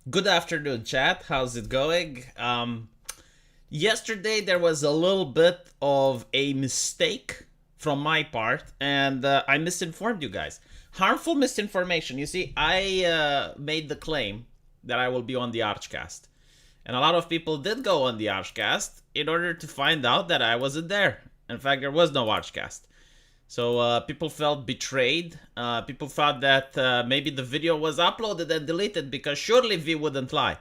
Good afternoon, chat. How's it going? Yesterday there was a little bit of a mistake from my part, and I misinformed you guys. Harmful misinformation. You see, I made the claim that I will be on the Archcast, and a lot of people did go on the Archcast in order to find out that I wasn't there. In fact, there was no Archcast. So people felt betrayed. People thought that maybe the video was uploaded and deleted because surely V wouldn't lie.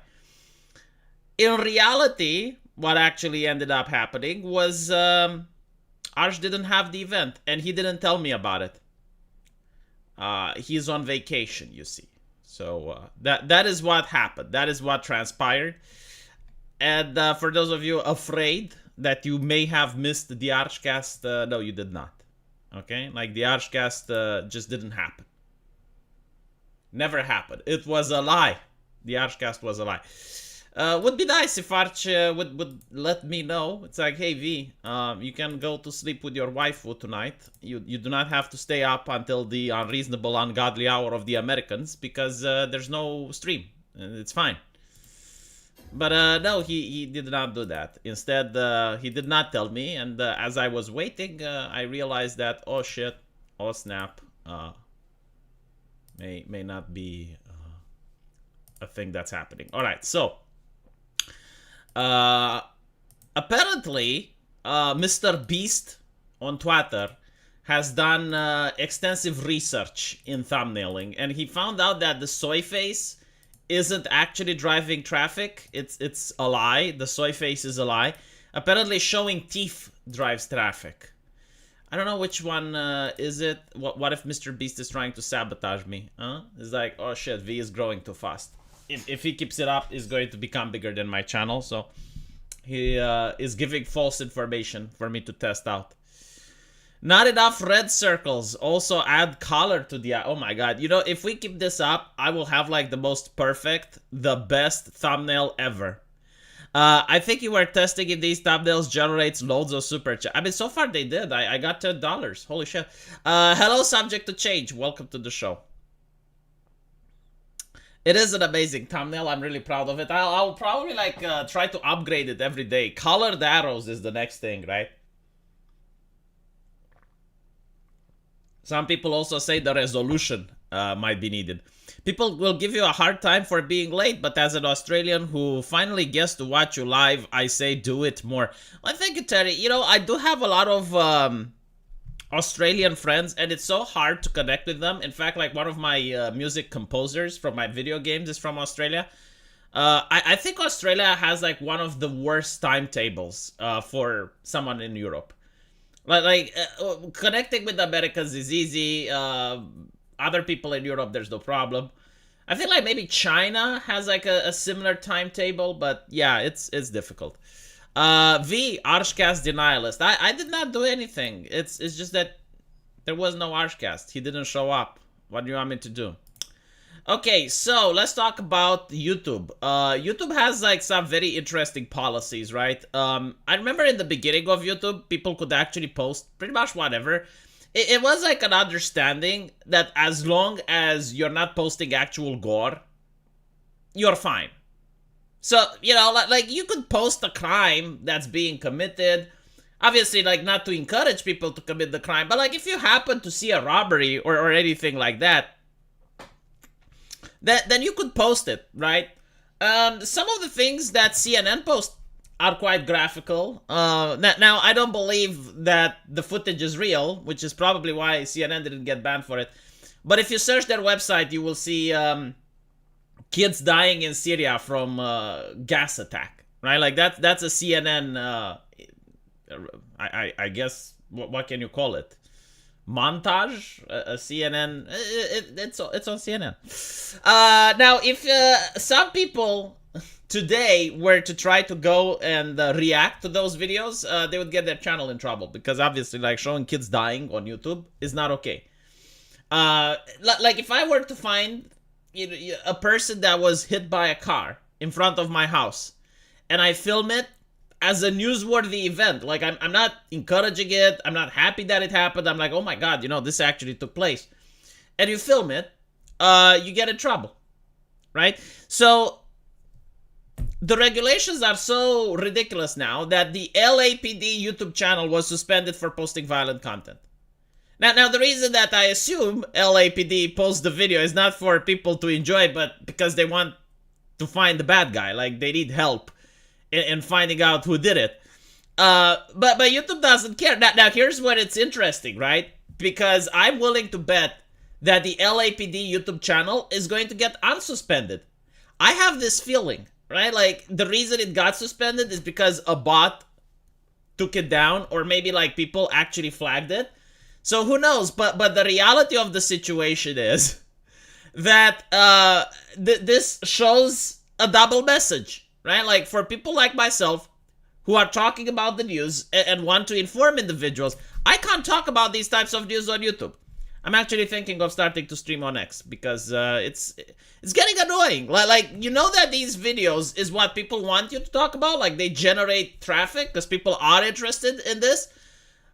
In reality, what actually ended up happening was Arch didn't have the event and he didn't tell me about it. He's on vacation, you see. So that is what happened. That is what transpired. And for those of you afraid that you may have missed the Archcast, no, you did not. Okay, like the Archcast just didn't happen. Never happened. It was a lie. The Archcast was a lie. Would be nice if Arch would let me know. It's like, hey V, you can go to sleep with your waifu tonight. You do not have to stay up until the unreasonable, ungodly hour of the Americans because there's no stream. It's fine. But no, he did not do that. Instead, he did not tell me. And as I was waiting, I realized that, oh shit, oh snap, may not be a thing that's happening. All right, so apparently, Mr. Beast on Twitter has done extensive research in thumbnailing, and he found out that the soy face isn't actually driving traffic. It's a lie. The soy face is a lie. Apparently, showing teeth drives traffic. I don't know which one is it. What if Mr. Beast is trying to sabotage me? Huh? It's like, oh shit, V is growing too fast. If he keeps it up, he's going to become bigger than my channel. So he is giving false information for me to test out. Not enough red circles. Also add color to the... Oh my god. You know, if we keep this up, I will have like the most perfect, the best thumbnail ever. I think you were testing if these thumbnails generates loads of super chat. I mean, so far they did. I got $10. Holy shit. Hello, subject to change. Welcome to the show. It is an amazing thumbnail. I'm really proud of it. I'll probably like try to upgrade it every day. Colored arrows is the next thing, right? Some people also say the resolution might be needed. People will give you a hard time for being late, but as an Australian who finally gets to watch you live, I say do it more. Well, thank you, Terry. You know, I do have a lot of Australian friends, and it's so hard to connect with them. In fact, like one of my music composers from my video games is from Australia. I think Australia has like one of the worst timetables for someone in Europe. Like connecting with Americans is easy. Other people in Europe, there's no problem. I feel like maybe China has like a similar timetable, but yeah, it's difficult. V, Archcast denialist. I did not do anything. It's just that there was no Archcast. He didn't show up. What do you want me to do? Okay, so let's talk about YouTube. YouTube has like some very interesting policies, right? I remember in the beginning of YouTube, people could actually post pretty much whatever. It was like an understanding that as long as you're not posting actual gore, you're fine. So, you know, like you could post a crime that's being committed. Obviously, like not to encourage people to commit the crime, but like if you happen to see a robbery or anything like that, then you could post it, right? Some of the things that CNN posts are quite graphical. Now, I don't believe that the footage is real, which is probably why CNN didn't get banned for it. But if you search their website, you will see kids dying in Syria from gas attack, right? Like that's a CNN. I guess what can you call it? Montage, a CNN. It's on CNN. Now, if some people today were to try to go and react to those videos, they would get their channel in trouble because obviously, like showing kids dying on YouTube is not okay. Like if I were to find a person that was hit by a car in front of my house, and I film it as a newsworthy event. Like, I'm not encouraging it. I'm not happy that it happened. I'm like, oh my God, this actually took place. And you film it, you get in trouble, right? So the regulations are so ridiculous now that the LAPD YouTube channel was suspended for posting violent content. Now, the reason that I assume LAPD posts the video is not for people to enjoy, but because they want to find the bad guy. Like, they need help in finding out who did it. But YouTube doesn't care. Now, here's what it's interesting, right? Because I'm willing to bet that the LAPD YouTube channel is going to get unsuspended. I have this feeling, right? Like, the reason it got suspended is because a bot took it down, or maybe like people actually flagged it. So who knows? But the reality of the situation is that this shows a double message, right? Like, for people like myself who are talking about the news and want to inform individuals, I can't talk about these types of news on YouTube. I'm actually thinking of starting to stream on X because it's getting annoying. Like, you know that these videos is what people want you to talk about. Like, they generate traffic because people are interested in this.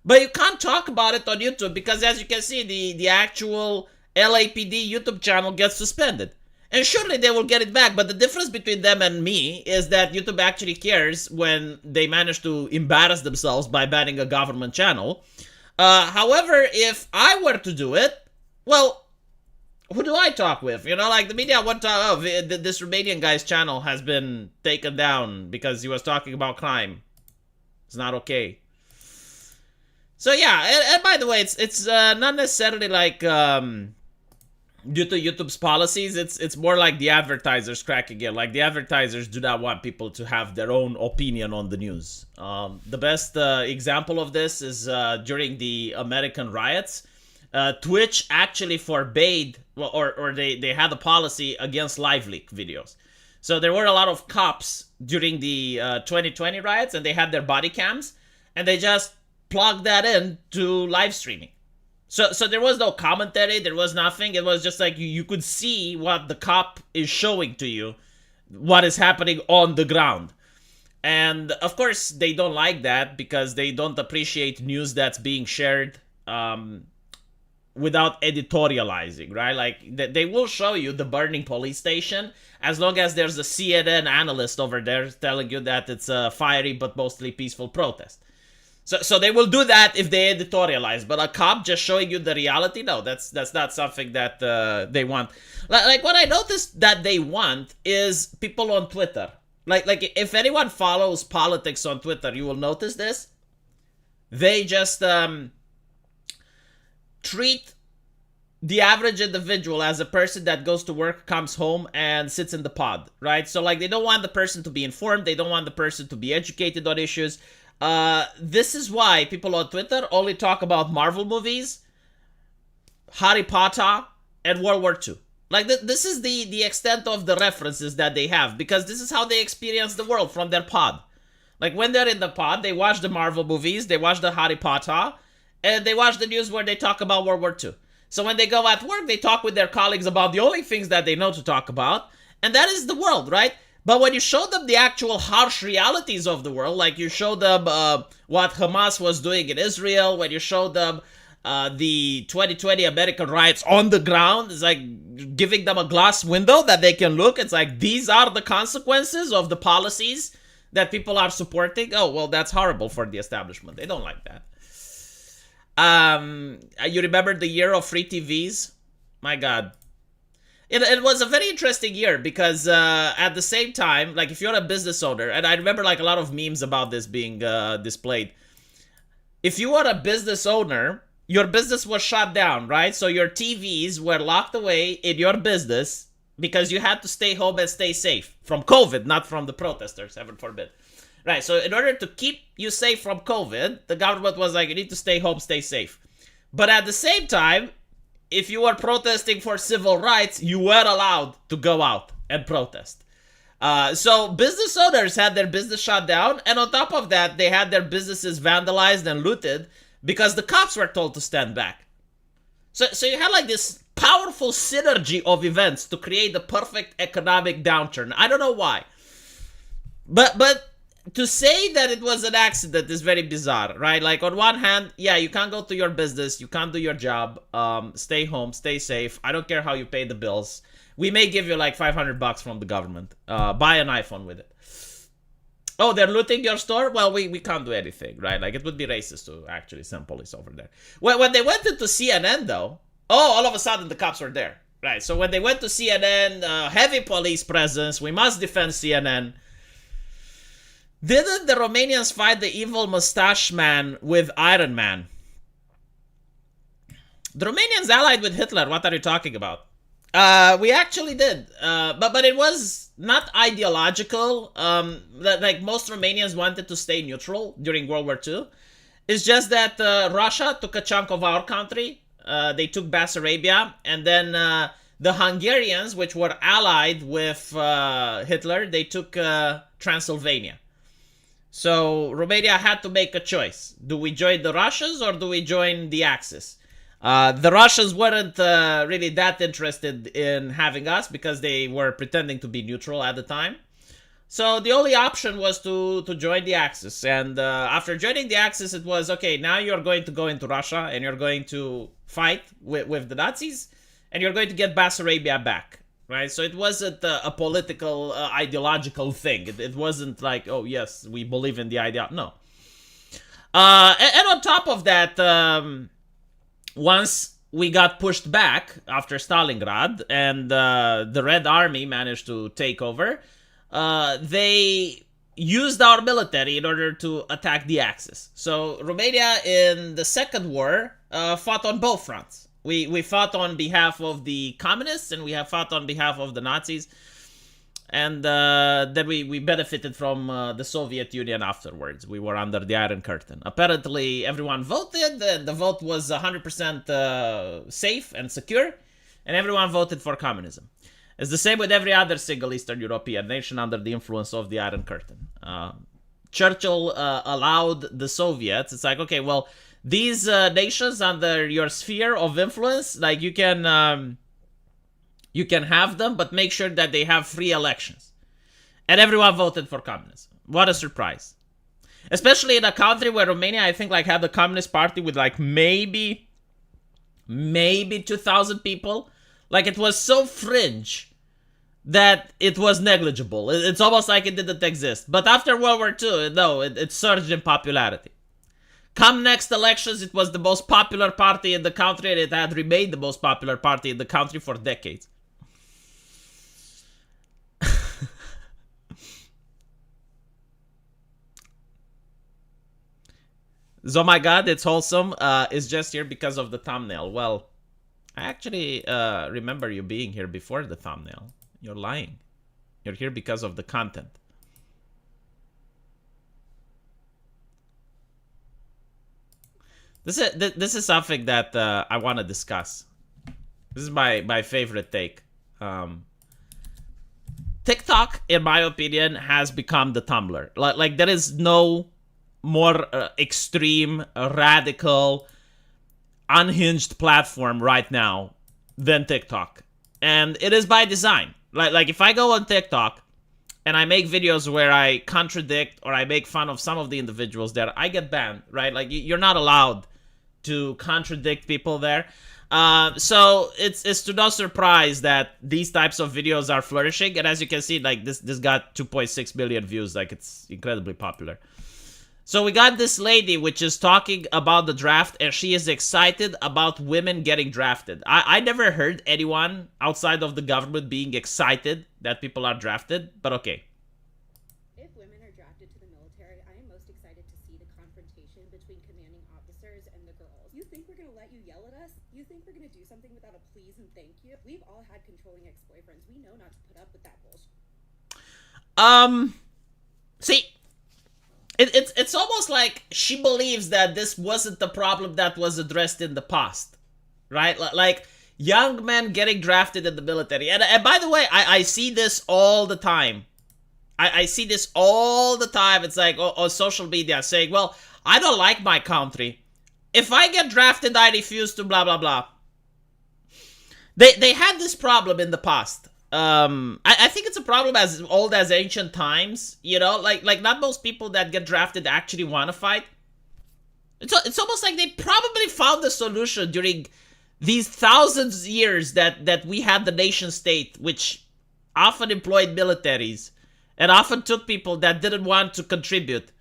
But you can't talk about it on YouTube because, as you can see, the actual LAPD YouTube channel gets suspended. And surely they will get it back, but the difference between them and me is that YouTube actually cares when they manage to embarrass themselves by banning a government channel. However, if I were to do it, well, who do I talk with? You know, like the media won't talk, oh, this Romanian guy's channel has been taken down because he was talking about crime. It's not okay. So yeah, and by the way, it's not necessarily like due to YouTube's policies. It's more like the advertisers cracking in. Like, the advertisers do not want people to have their own opinion on the news. The best example of this is during the American riots. Twitch actually forbade, or they had a policy against live leak videos. So there were a lot of cops during the 2020 riots, and they had their body cams, and they just plug that in to live streaming. So there was no commentary, there was nothing. It was just like you could see what the cop is showing to you, what is happening on the ground. And of course, they don't like that because they don't appreciate news that's being shared without editorializing, right? Like, they will show you the burning police station as long as there's a CNN analyst over there telling you that it's a fiery but mostly peaceful protest. So they will do that if they editorialize, but a cop just showing you the reality, no, that's not something that they want. Like, what I noticed that they want is people on Twitter. Like if anyone follows politics on Twitter, you will notice this. They just treat the average individual as a person that goes to work, comes home, and sits in the pod, right? So, like, they don't want the person to be informed. They don't want the person to be educated on issues. This is why people on Twitter only talk about Marvel movies, Harry Potter, and World War II. Like, this is the extent of the references that they have, because this is how they experience the world from their pod. Like, when they're in the pod, they watch the Marvel movies, they watch the Harry Potter, and they watch the news where they talk about World War II. So when they go at work, they talk with their colleagues about the only things that they know to talk about, and that is the world, right? But when you show them the actual harsh realities of the world, like you show them what Hamas was doing in Israel, when you show them the 2020 American riots on the ground, it's like giving them a glass window that they can look. It's like, these are the consequences of the policies that people are supporting. Oh, well, that's horrible for the establishment. They don't like that. You remember the year of free TVs? My God. It was a very interesting year because at the same time, like, if you're a business owner, and I remember like a lot of memes about this being displayed. If you are a business owner, your business was shut down, right? So your TVs were locked away in your business because you had to stay home and stay safe from COVID, not from the protesters, heaven forbid. Right, so in order to keep you safe from COVID, the government was like, you need to stay home, stay safe. But at the same time, if you were protesting for civil rights, you were allowed to go out and protest. So business owners had their business shut down, and on top of that, they had their businesses vandalized and looted because the cops were told to stand back. So you had like this powerful synergy of events to create the perfect economic downturn. I don't know why. But to say that it was an accident is very bizarre, right? Like, on one hand, yeah, you can't go to your business, you can't do your job, stay home, stay safe. I don't care how you pay the bills. We may give you like $500 from the government. Buy an iPhone with it. Oh, they're looting your store? Well, we can't do anything, right? Like, it would be racist to actually send police over there. When they went into CNN, though, all of a sudden the cops were there, right? So when they went to CNN, heavy police presence, we must defend CNN. Didn't the Romanians fight the evil mustache man with Iron Man? The Romanians allied with Hitler. What are you talking about? We actually did, but it was not ideological. Like, most Romanians wanted to stay neutral during World War II. It's just that Russia took a chunk of our country. They took Bessarabia, and then the Hungarians, which were allied with Hitler, they took Transylvania. So Romania had to make a choice. Do we join the Russians or do we join the Axis? The Russians weren't really that interested in having us because they were pretending to be neutral at the time. So the only option was to join the Axis. And after joining the Axis, it was, okay, now you're going to go into Russia and you're going to fight with the Nazis and you're going to get Bessarabia back. Right? So it wasn't a political, ideological thing. It wasn't like, oh, yes, we believe in the idea. No. And on top of that, once we got pushed back after Stalingrad and the Red Army managed to take over, they used our military in order to attack the Axis. So Romania in the Second War fought on both fronts. We fought on behalf of the communists and we have fought on behalf of the Nazis. And then we benefited from the Soviet Union afterwards. We were under the Iron Curtain. Apparently, everyone voted. The vote was 100% safe and secure. And everyone voted for communism. It's the same with every other single Eastern European nation under the influence of the Iron Curtain. Churchill allowed the Soviets. It's like, okay, well, these nations under your sphere of influence, like, you can have them, but make sure that they have free elections. And everyone voted for communism. What a surprise. Especially in a country where Romania, I think, like, had the Communist Party with, like, maybe 2,000 people. Like, it was so fringe that it was negligible. It's almost like it didn't exist. But after World War II, no, it surged in popularity. Come next elections, it was the most popular party in the country, and it had remained the most popular party in the country for decades. Oh my god, it's wholesome. It's just here because of the thumbnail. Well, I actually remember you being here before the thumbnail. You're lying. You're here because of the content. This is something that I want to discuss. This is my favorite take. TikTok, in my opinion, has become the Tumblr. Like there is no more extreme, radical, unhinged platform right now than TikTok. And it is by design. Like if I go on TikTok and I make videos where I contradict or I make fun of some of the individuals there, I get banned, right? Like you're not allowed to contradict people there. So it's to no surprise that these types of videos are flourishing. And as you can see, like this got 2.6 million views. Like it's incredibly popular. So we got this lady which is talking about the draft and she is excited about women getting drafted. I never heard anyone outside of the government being excited that people are drafted, but okay. If women are drafted to the military, I am most excited to see the confrontation between commanding officers and the girls. You think we're going to let you yell at us? You think we're going to do something without a please and thank you? We've all had controlling ex-boyfriends. We know not to put up with that bullshit. See, it's almost like she believes that this wasn't the problem that was addressed in the past, right? Like young men getting drafted in the military. And by the way, I see this all the time. I see this all the time. It's like on social media saying, well, I don't like my country. If I get drafted, I refuse to blah, blah, blah. They had this problem in the past. I think it's a problem as old as ancient times. You know, like not most people that get drafted actually want to fight. It's almost like they probably found the solution during these thousands of years that we had the nation state, which often employed militaries and often took people that didn't want to contribute.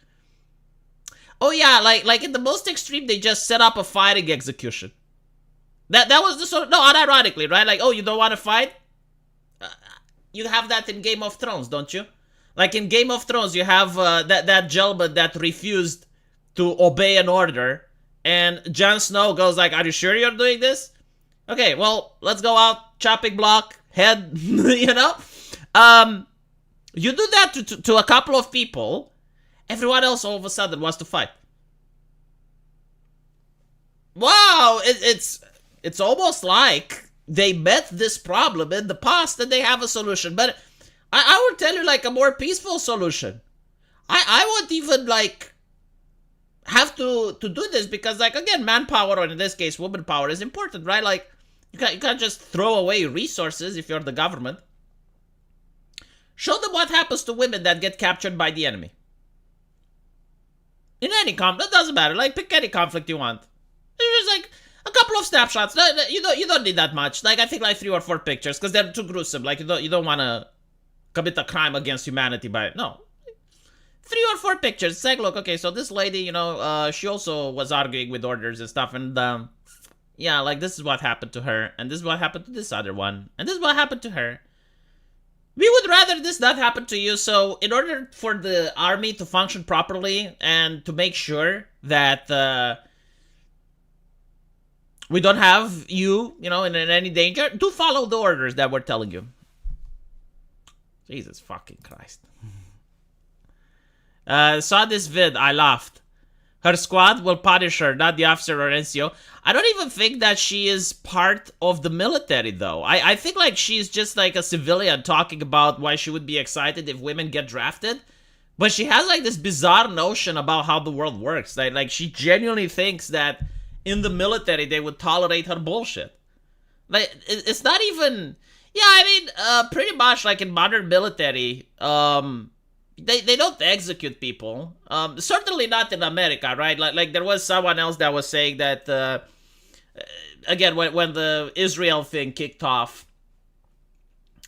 Oh yeah, like in the most extreme, they just set up a fighting execution. That was the sort. No, unironically, right? Like, oh, you don't want to fight? You have that in Game of Thrones, don't you? Like in Game of Thrones, you have that gentleman that refused to obey an order, and Jon Snow goes like, "Are you sure you're doing this?" Okay, well, let's go out, chopping block, head, you know? You do that to a couple of people, everyone else all of a sudden wants to fight. Wow, it's almost like they met this problem in the past and they have a solution. But I would tell you like a more peaceful solution. I won't even like have to do this because like again, manpower, or in this case woman power, is important, right? Like you can't just throw away resources if you're the government. Show them what happens to women that get captured by the enemy. In any conflict, it doesn't matter. Like pick any conflict you want. There's like a couple of snapshots. You don't need that much. Like I think like 3 or 4 pictures because they're too gruesome. Like you don't want to commit a crime against humanity by no. 3 or 4 pictures. It's like, look, okay, so this lady, you know, she also was arguing with orders and stuff, and yeah, like this is what happened to her, and this is what happened to this other one, and this is what happened to her. We would rather this not happen to you. So in order for the army to function properly and to make sure that we don't have you, you know, in any danger, do follow the orders that we're telling you. Jesus fucking Christ. Saw this vid, I laughed. Her squad will punish her, not the officer or NCO. I don't even think that she is part of the military, though. I think like she's just like a civilian talking about why she would be excited if women get drafted. But she has like this bizarre notion about how the world works. Like she genuinely thinks that in the military they would tolerate her bullshit. Like it's not even... Yeah, I mean, pretty much like in modern military, they don't execute people. Certainly not in America, right? Like there was someone else that was saying that again when the Israel thing kicked off,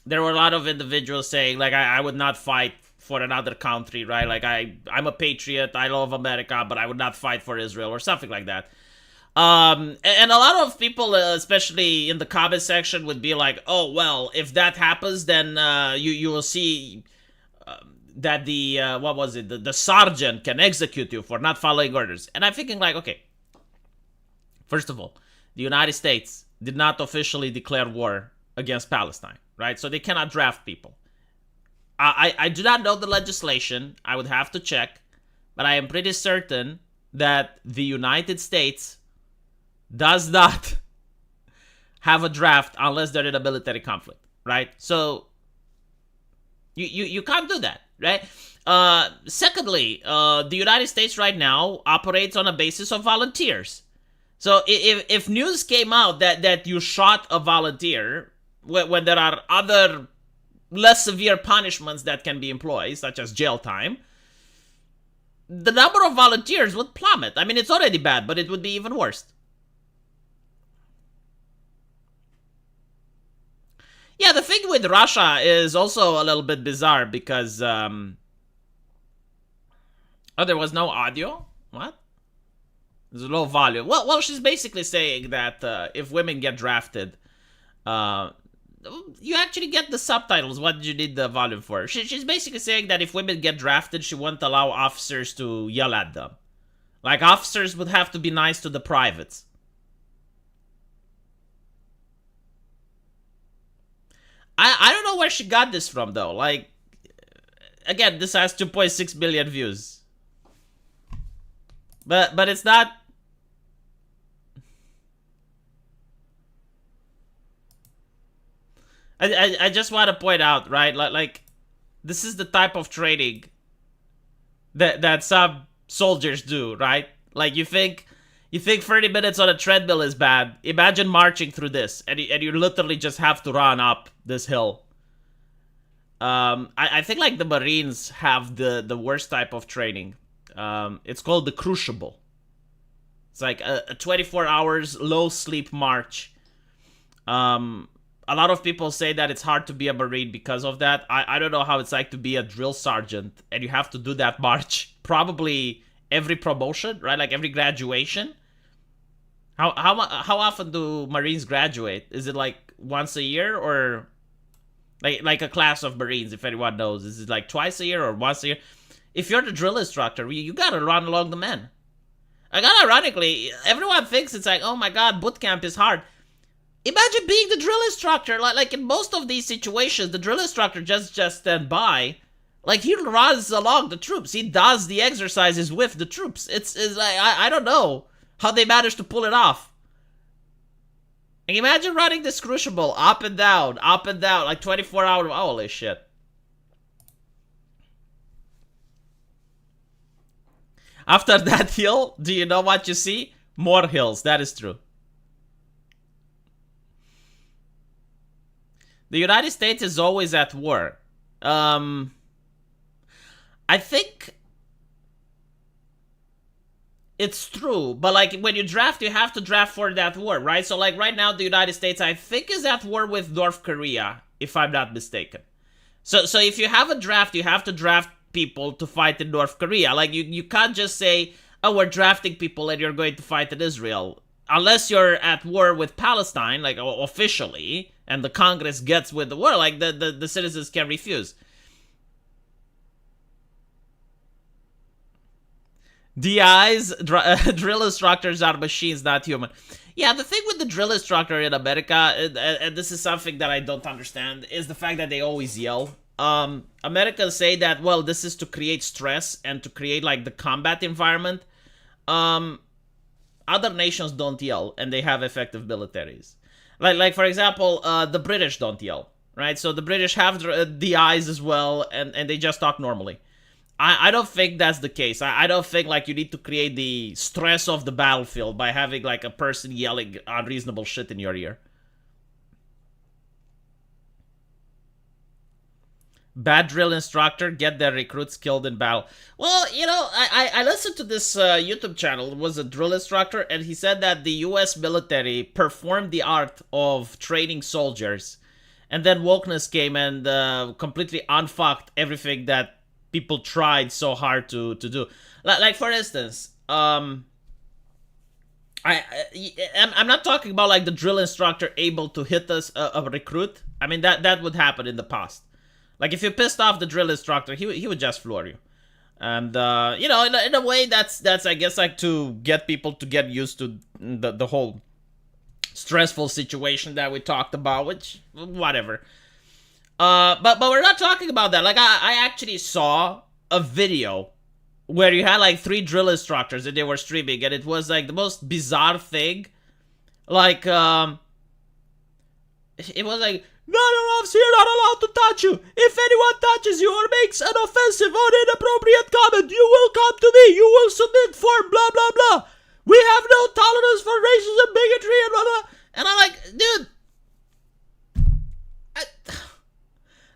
there were a lot of individuals saying like I would not fight for another country, right? Like I'm a patriot, I love America, but I would not fight for Israel or something like that. And a lot of people, especially in the comment section, would be like, oh well, if that happens, then you will see that the what was it, the sergeant can execute you for not following orders. And I'm thinking like, okay, first of all, the United States did not officially declare war against Palestine, right? So they cannot draft people. I do not know the legislation. I would have to check, but I am pretty certain that the United States does not have a draft unless they're in a military conflict, right? So you can't do that, right? Secondly, the United States right now operates on a basis of volunteers. So if news came out that you shot a volunteer when there are other less severe punishments that can be employed, such as jail time, the number of volunteers would plummet. I mean, it's already bad, but it would be even worse. Yeah, the thing with Russia is also a little bit bizarre because... Oh, there was no audio? What? There's a low volume. Well, she's basically saying that if women get drafted, you actually get the subtitles. What did you need the volume for? She's basically saying that if women get drafted, she won't allow officers to yell at them. Like, officers would have to be nice to the privates. I don't know where she got this from, though. Like, again, this has 2.6 million views. But it's not... I just want to point out, right? Like, this is the type of training that some soldiers do, right? Like, you think 30 minutes on a treadmill is bad. Imagine marching through this, and you literally just have to run up this hill. I think like the Marines have the worst type of training. It's called the crucible. It's like a 24 hours low sleep march. A lot of people say that it's hard to be a Marine because of that. I don't know how it's like to be a drill sergeant and you have to do that march probably every promotion, right? Like every graduation. How often do Marines graduate? Is it like once a year, or like a class of Marines? If anyone knows, is it like twice a year or once a year? If you're the drill instructor, you gotta run along the men. Like, ironically, everyone thinks it's like, oh my god, boot camp is hard. Imagine being the drill instructor. Like in most of these situations, the drill instructor just stand by. Like, he runs along the troops. He does the exercises with the troops. It's like, I don't know how they managed to pull it off. And imagine running this crucible up and down, like 24 hours. Holy shit. After that hill, do you know what you see? More hills. That is true. The United States is always at war. I think it's true, but like when you draft, you have to draft for that war, right? So like right now, the United States, I think, is at war with North Korea, if I'm not mistaken. So if you have a draft, you have to draft people to fight in North Korea. Like you can't just say, oh, we're drafting people and you're going to fight in Israel. Unless you're at war with Palestine, like officially, and the Congress gets with the war, like the citizens can refuse. DIs, drill instructors are machines, not human. Yeah, the thing with the drill instructor in America, and this is something that I don't understand, is the fact that they always yell. Americans say that, well, this is to create stress and to create like the combat environment. Other nations don't yell, and they have effective militaries. Like for example, the British don't yell, right? So the British have DIs as well, and they just talk normally. I don't think that's the case. I don't think like you need to create the stress of the battlefield by having like a person yelling unreasonable shit in your ear. Bad drill instructor get their recruits killed in battle. Well, you know, I listened to this YouTube channel. It was a drill instructor, and he said that the US military performed the art of training soldiers, and then wokeness came and completely unfucked everything that people tried so hard to do. Like for instance, I'm not talking about like the drill instructor able to hit us a recruit. I mean that would happen in the past. Like if you pissed off the drill instructor, he would just floor you. And you know, in a way that's I guess like to get people to get used to the whole stressful situation that we talked about, which whatever. But we're not talking about that. Like I actually saw a video where you had like 3 drill instructors and they were streaming, and it was like the most bizarre thing. Like it was like, none of us here are allowed to touch you. If anyone touches you or makes an offensive or inappropriate comment, you will come to me. You will submit form, blah blah blah. We have no tolerance for racism, bigotry, and blah blah. And I'm like, dude.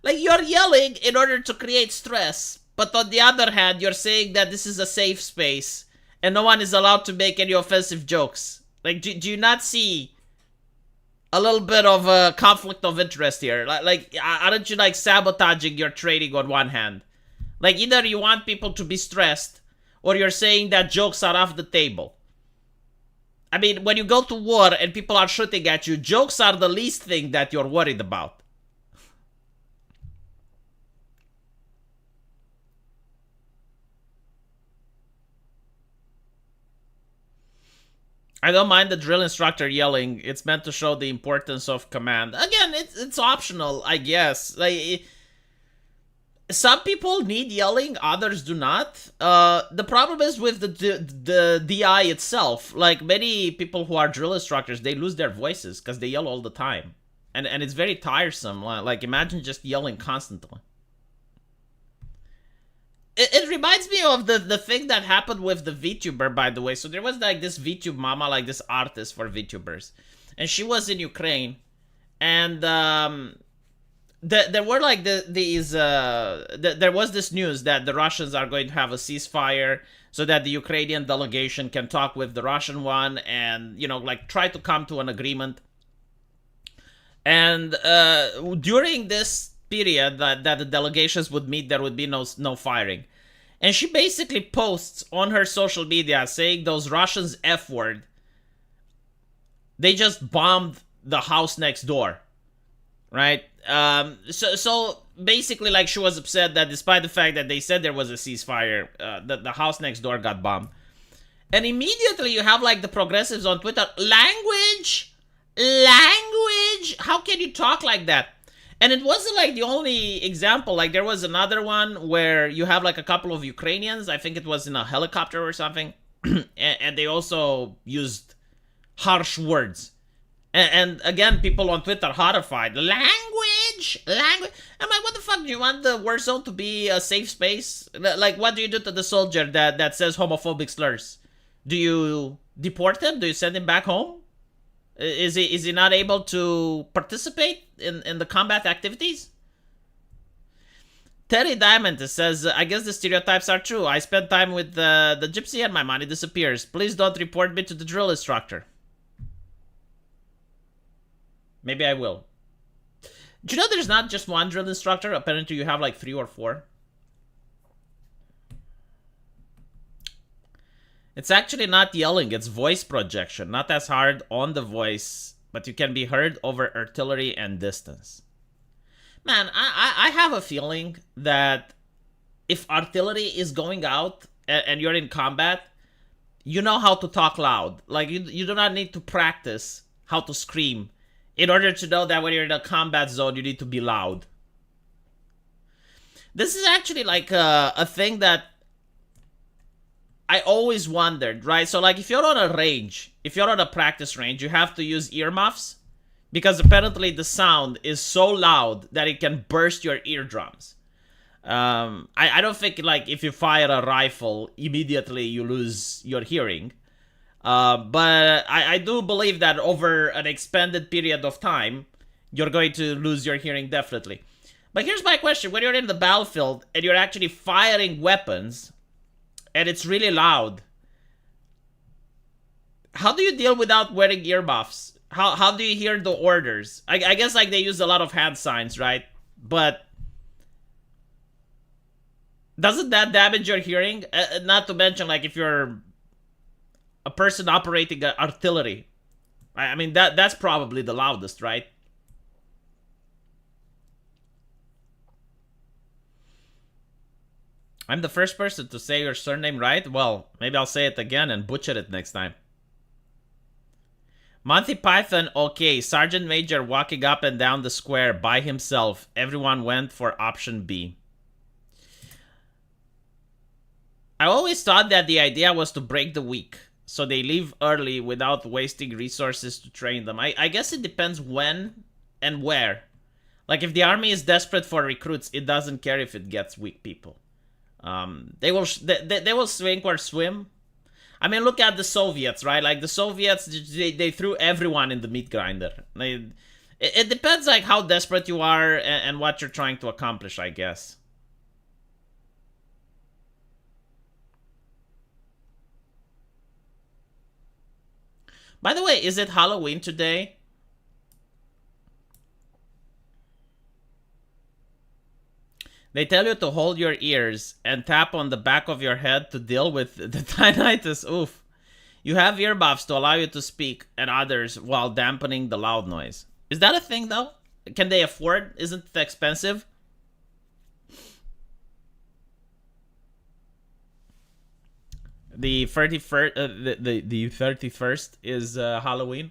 Like, you're yelling in order to create stress, but on the other hand, you're saying that this is a safe space, and no one is allowed to make any offensive jokes. Like, do you not see a little bit of a conflict of interest here? Like, aren't you, like, sabotaging your training on one hand? Like, either you want people to be stressed, or you're saying that jokes are off the table. I mean, when you go to war and people are shooting at you, jokes are the least thing that you're worried about. I don't mind the drill instructor yelling. It's meant to show the importance of command. Again, it's optional, I guess. Like, some people need yelling, others do not. The problem is with the DI itself. Like, many people who are drill instructors, they lose their voices because they yell all the time. And it's very tiresome. Like, imagine just yelling constantly. It reminds me of the thing that happened with the VTuber, by the way. So there was like this VTube mama, like this artist for VTubers. And she was in Ukraine. And there were like there was this news that the Russians are going to have a ceasefire so that the Ukrainian delegation can talk with the Russian one and, you know, like try to come to an agreement. And during this period that the delegations would meet, there would be no firing. And she basically posts on her social media saying those Russians F word. They just bombed the house next door, right? So basically, like, she was upset that despite the fact that they said there was a ceasefire, the house next door got bombed. And immediately you have like the progressives on Twitter, language, how can you talk like that? And it wasn't like the only example. Like, there was another one where you have like a couple of Ukrainians, I think it was in a helicopter or something, and they also used harsh words. And again, people on Twitter horrified. Language. I'm like, what the fuck? Do you want the war zone to be a safe space? Like, what do you do to the soldier that says homophobic slurs? Do you deport him? Do you send him back home? Is he not able to participate in the combat activities? Terry Diamond says, I guess the stereotypes are true. I spend time with the gypsy and my money disappears. Please don't report me to the drill instructor. Maybe I will. Do you know there's not just one drill instructor? Apparently you have like 3 or 4. It's actually not yelling, it's voice projection. Not as hard on the voice, but you can be heard over artillery and distance. Man, I have a feeling that if artillery is going out and you're in combat, you know how to talk loud. Like, you do not need to practice how to scream in order to know that when you're in a combat zone, you need to be loud. This is actually like a thing that I always wondered, right? So like, if you're on a range, if you're on a practice range, you have to use earmuffs because apparently the sound is so loud that it can burst your eardrums. I don't think like if you fire a rifle, immediately you lose your hearing. But I do believe that over an expanded period of time, you're going to lose your hearing definitely. But here's my question. When you're in the battlefield and you're actually firing weapons and it's really loud, how do you deal without wearing earmuffs? How do you hear the orders? I guess like they use a lot of hand signs, right? But doesn't that damage your hearing? Not to mention like if you're a person operating artillery. I mean, that's probably the loudest, right? I'm the first person to say your surname right? Well, maybe I'll say it again and butcher it next time. Monty Python, okay. Sergeant Major walking up and down the square by himself. Everyone went for option B. I always thought that the idea was to break the weak, so they leave early without wasting resources to train them. I guess it depends when and where. Like, if the army is desperate for recruits, it doesn't care if it gets weak people. They will swing or swim. I mean, look at the Soviets, right? Like, the Soviets, they threw everyone in the meat grinder. It depends, like, how desperate you are and what you're trying to accomplish, I guess. By the way, is it Halloween today? They tell you to hold your ears and tap on the back of your head to deal with the tinnitus. Oof. You have earmuffs to allow you to speak and others while dampening the loud noise. Is that a thing, though? Can they afford? Isn't it expensive? The 31st, the 31st is Halloween.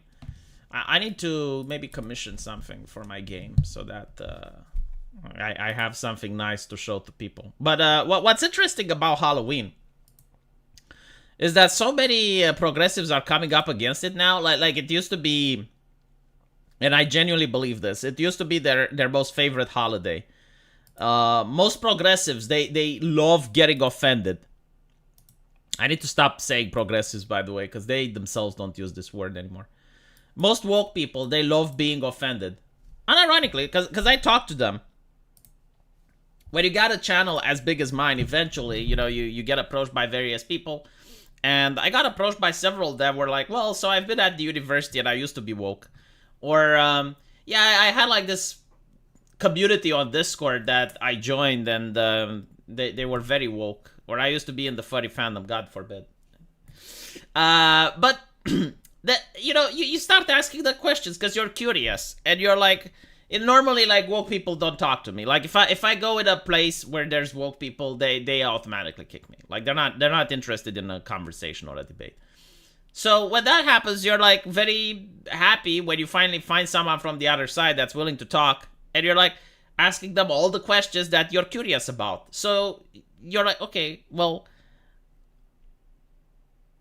I need to maybe commission something for my game so that I have something nice to show to people. But what's interesting about Halloween is that so many progressives are coming up against it now. Like it used to be, and I genuinely believe this, it used to be their most favorite holiday. Most progressives, they love getting offended. I need to stop saying progressives, by the way, because they themselves don't use this word anymore. Most woke people, they love being offended. unironically, because I talked to them. When you got a channel as big as mine, eventually, you get approached by various people. And I got approached by several that were like, well, so I've been at the university and I used to be woke. Or, yeah, I had like this community on Discord that I joined and they were very woke. Or I used to be in the furry fandom, God forbid. But, you start asking the questions because you're curious. And you're like, normally like woke people don't talk to me. Like if I go in a place where there's woke people, they automatically kick me. Like they're not interested in a conversation or a debate. So when that happens, you're like very happy when you finally find someone from the other side that's willing to talk, and you're like asking them all the questions that you're curious about. So you're like, okay, well,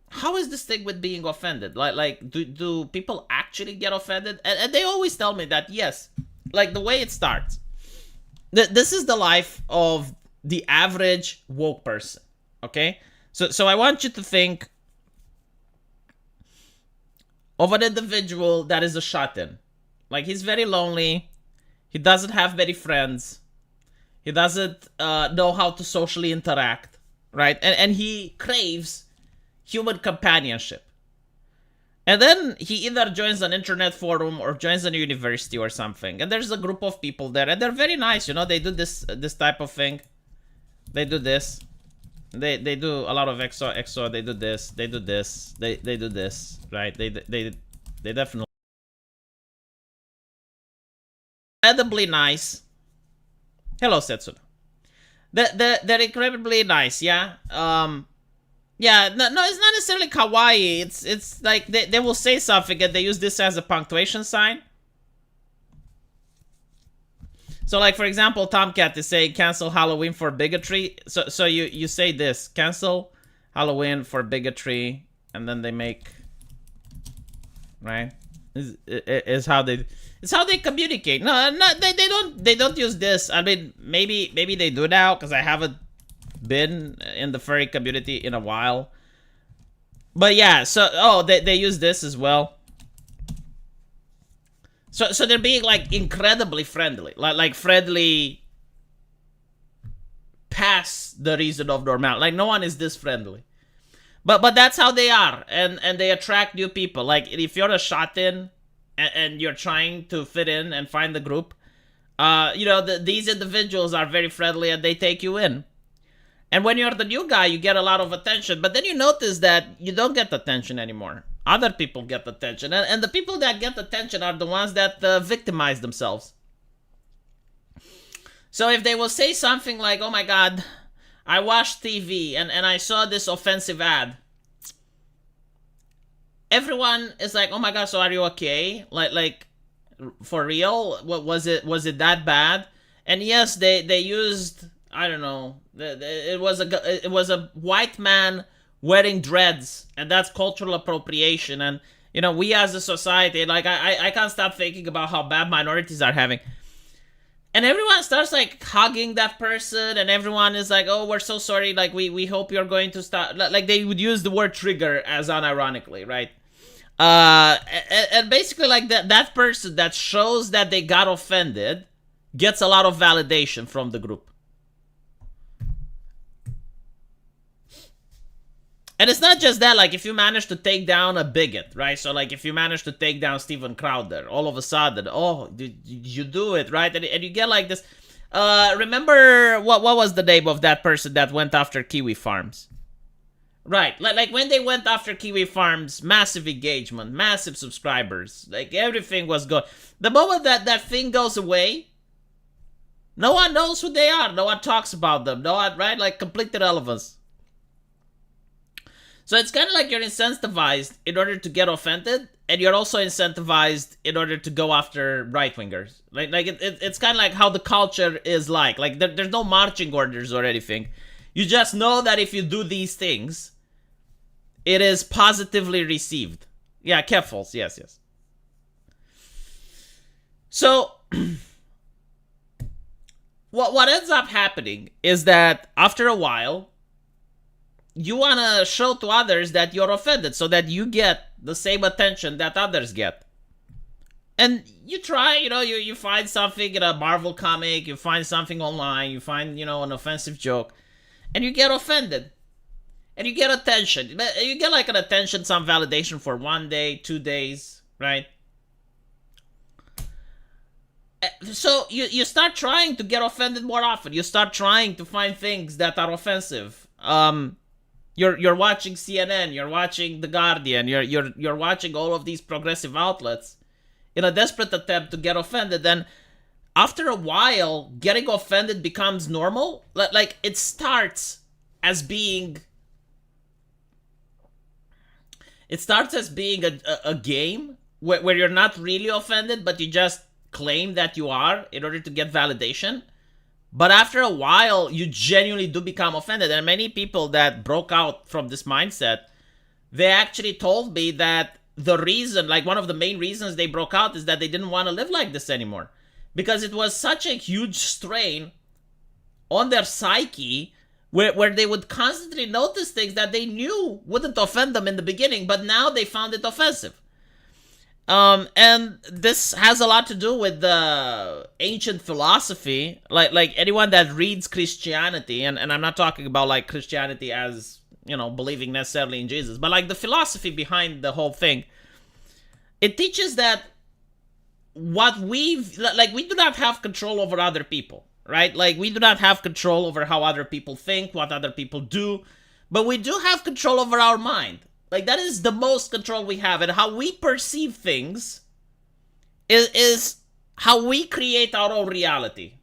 how is this thing with being offended? Like do people actually get offended? And they always tell me that yes. Like, the way it starts. This is the life of the average woke person, okay? So I want you to think of an individual that is a shut-in. Like, he's very lonely. He doesn't have many friends. He doesn't know how to socially interact, right? And he craves human companionship. And then he either joins an internet forum or joins a university or something. And there's a group of people there. And they're very nice, They do this type of thing. They do this. They do a lot of EXO. They do this. They do this. They do this. Right? They definitely... Incredibly nice. Hello, Setsuna. They're incredibly nice, yeah? Yeah, no, it's not necessarily kawaii. It's like they will say something and they use this as a punctuation sign. So, like, for example, Tomcat is saying cancel Halloween for bigotry. So you say this, cancel Halloween for bigotry, and then they make, right? Is how they... It's how they communicate. No, they don't use this. I mean, maybe they do now because I haven't been in the furry community in a while. But yeah, so they use this as well. So they're being like incredibly friendly. Like friendly past the reason of normal. Like no one is this friendly. But that's how they are, and they attract new people. Like if you're a shot-in and you're trying to fit in and find the group, these individuals are very friendly and they take you in. And when you're the new guy, you get a lot of attention. But then you notice that you don't get attention anymore. Other people get attention. And the people that get attention are the ones that victimize themselves. So if they will say something like, oh my god, I watched TV and I saw this offensive ad. Everyone is like, oh my god, so are you okay? Like for real? What was it that bad? And yes, they used... I don't know. It was a white man wearing dreads, and that's cultural appropriation. And we as a society, like I can't stop thinking about how bad minorities are having. And everyone starts like hugging that person, and everyone is like, "Oh, we're so sorry. Like we hope you're going to stop." Like they would use the word trigger as unironically, right? And basically like that person that shows that they got offended gets a lot of validation from the group. And it's not just that, like, if you manage to take down a bigot, right? So, like, if you manage to take down Steven Crowder, all of a sudden, oh, you do it, right? And you get, like, this... remember, what was the name of that person that went after Kiwi Farms? Right, like, when they went after Kiwi Farms, massive engagement, massive subscribers, like, everything was good. The moment that thing goes away, no one knows who they are. No one talks about them. No one, right? Like, complete irrelevance. So it's kind of like you're incentivized in order to get offended, and you're also incentivized in order to go after right-wingers. Like it's kind of like how the culture is like. Like there's no marching orders or anything. You just know that if you do these things, it is positively received. Yeah, Keffels, yes. So what ends up happening is that after a while, you want to show to others that you're offended so that you get the same attention that others get. And you try, you find something in a Marvel comic, you find something online, you find, an offensive joke, and you get offended. And you get attention. You get like an attention, some validation for 1 day, 2 days, right? So you start trying to get offended more often. You start trying to find things that are offensive. You're watching CNN, you're watching The Guardian, you're watching all of these progressive outlets in a desperate attempt to get offended. And after a while, getting offended becomes normal. Like it starts as being a game where you're not really offended, but you just claim that you are in order to get validation. But after a while, you genuinely do become offended. And many people that broke out from this mindset, they actually told me that the reason, like one of the main reasons they broke out, is that they didn't want to live like this anymore. Because it was such a huge strain on their psyche where they would constantly notice things that they knew wouldn't offend them in the beginning, but now they found it offensive. And this has a lot to do with the ancient philosophy. Like anyone that reads Christianity, and I'm not talking about like Christianity as, believing necessarily in Jesus, but like the philosophy behind the whole thing. It teaches that we do not have control over other people, right? Like we do not have control over how other people think, what other people do, but we do have control over our mind. Like that is the most control we have, and how we perceive things is how we create our own reality.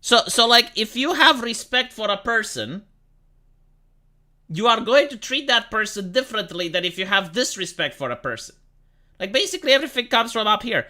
So like if you have respect for a person, you are going to treat that person differently than if you have disrespect for a person. Like basically everything comes from up here.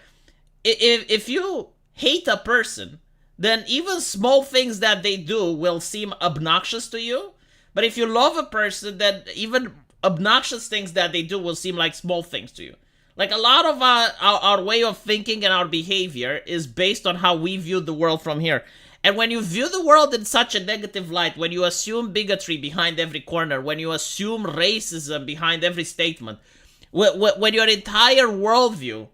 If you hate a person, then even small things that they do will seem obnoxious to you. But if you love a person, then even obnoxious things that they do will seem like small things to you. Like a lot of our way of thinking and our behavior is based on how we view the world from here. And when you view the world in such a negative light, when you assume bigotry behind every corner, when you assume racism behind every statement, when your entire worldview